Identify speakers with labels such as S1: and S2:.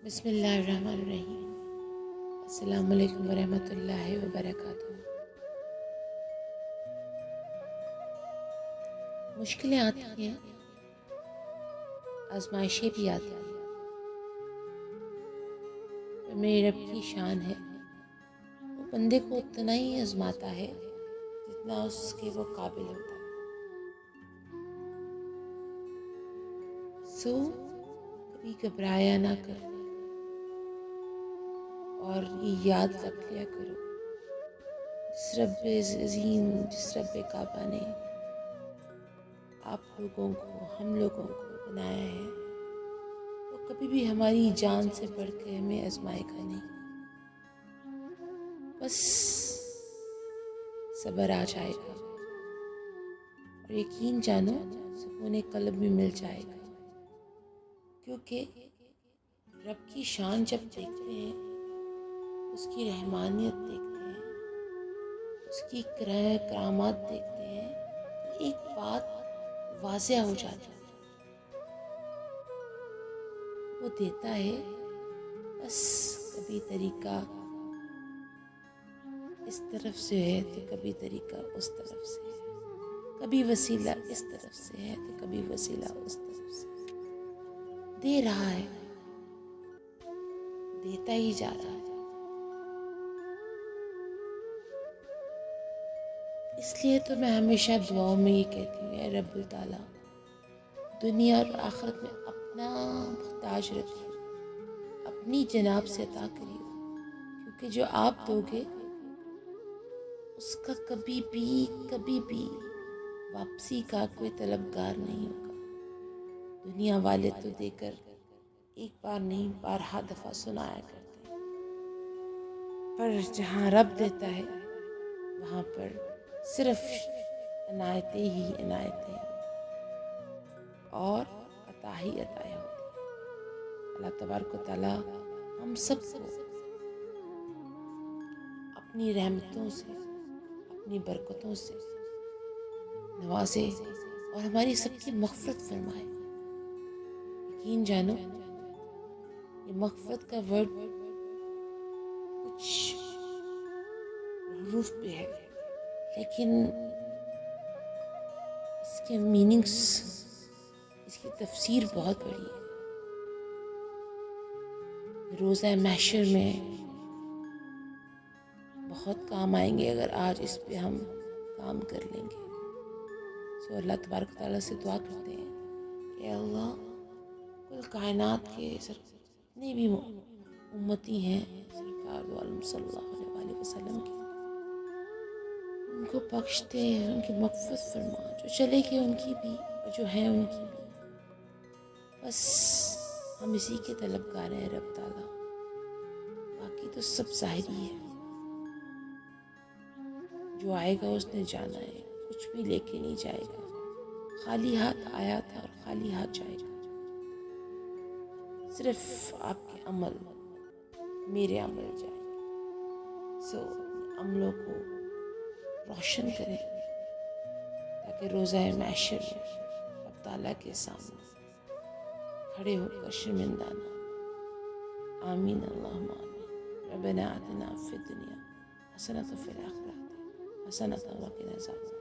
S1: بسم اللہ الرحمن الرحیم۔ السلام علیکم ورحمۃ اللہ وبرکاتہ۔ مشکلیں آتی ہیں، آزمائشیں بھی آتی ہیں، پر میرے رب کی شان ہے، وہ بندے کو اتنا ہی آزماتا ہے جتنا اس کے وہ قابل ہوتا ہے۔ کبھی گھبرایا نہ کرو اور یہ یاد رکھ لیا کرو، جس رب عظیم، جس رب کعبہ نے آپ لوگوں کو، ہم لوگوں کو بنایا ہے، وہ کبھی بھی ہماری جان سے بڑھ کے ہمیں آزمائے گا نہیں۔ بس صبر آ جائے گا اور یقین جانو سکون قلب بھی مل جائے گا، کیونکہ رب کی شان جب دیکھتے ہیں، اس کی رحمانیت دیکھتے ہیں، اس کی کرامات دیکھتے ہیں، تو ایک بات واضح ہو جاتی ہے، وہ دیتا ہے، بس کبھی طریقہ اس طرف سے ہے تو کبھی طریقہ اس طرف سے ہے، کبھی وسیلہ اس طرف سے ہے تو کبھی وسیلہ اس طرف سے ہے۔ دے رہا ہے، دیتا ہی جا رہا ہے۔ اس لیے تو میں ہمیشہ دعاؤں میں یہ کہتی ہوں، اے رب تعالیٰ دنیا اور آخرت میں اپنا محتاج رکھیے، اپنی جناب سے عطا کریے، کیونکہ جو آپ دو گے اس کا کبھی بھی واپسی کا کوئی طلبگار نہیں ہوگا۔ دنیا والے تو دے کر ایک بار نہیں بارہا دفعہ سنایا کرتے ہیں، پر جہاں رب دیتا ہے وہاں پر صرف عنایتیں ہی عنایتیں اور عطا ہی عطائیں ہوتی ہیں۔ اللہ تبارک و تعالیٰ ہم سب کو اپنی رحمتوں سے، اپنی برکتوں سے نوازے اور ہماری سب کی مغفرت فرمائے۔ یقین جانو یہ مغفرت کا ورڈ کچھ حروف پہ ہے، لیکن اس کے میننگز، اس کی تفسیر بہت بڑی ہے۔ روزہ محشر میں بہت کام آئیں گے اگر آج اس پہ ہم کام کر لیں گے۔ اللہ تبارک تعالیٰ سے دعا کرتے ہیں کہ اللہ کل کائنات کے جتنے بھی امتی ہیں سرکار دو عالم صلی اللہ علیہ وسلم کی، ان کو بخشتے ہیں، ان کی مغفرت فرما، جو چلے گئے ان کی بھی اور جو ہیں ان کی بھی۔ بس ہم اسی کے طلبگار ہیں رب تعالیٰ، باقی تو سب ظاہری ہے۔ جو آئے گا اس نے جانا ہے، کچھ بھی لے کے نہیں جائے گا، خالی ہاتھ آیا تھا اور خالی ہاتھ جائے گا۔ صرف آپ کے عمل، میرے عمل جائے گا۔ عملوں کو روشن کریں تاکہ روزہ محشر میں رب تعالیٰ کے سامنے کھڑے ہو کر شرمندہ نہ ہوں۔ آمین اللہم آمین۔ ربنا آتنا فی الدنیا حسنۃ وفی الآخرۃ حسنۃ وقنا عذاب النار۔